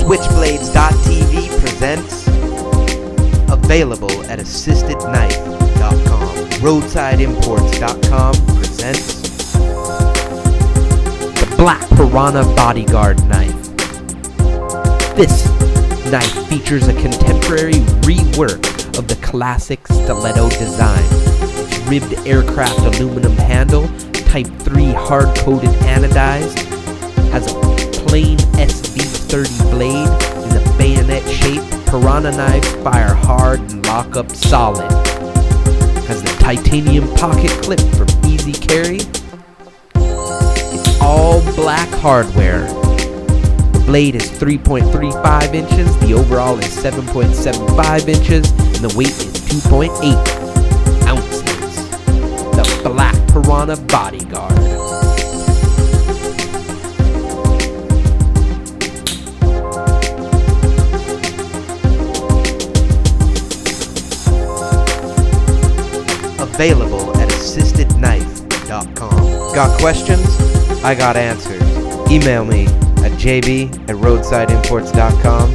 Switchblades.tv presents available at assistedknife.com. Roadsideimports.com presents the Black Piranha Bodyguard knife. This knife features a contemporary rework of the classic stiletto design. Its ribbed aircraft aluminum handle, Type 3 hard-coated anodized, has a plain SV30 blade, is a bayonet shape. Piranha knives fire hard and lock up solid. Has the titanium pocket clip for easy carry. It's all black hardware. The blade is 3.35 inches, the overall is 7.75 inches, and the weight is 2.8 ounces. The Black Piranha Bodyguard. Available at assistedknife.com. Got questions? I got answers. Email me at jb@roadsideimports.com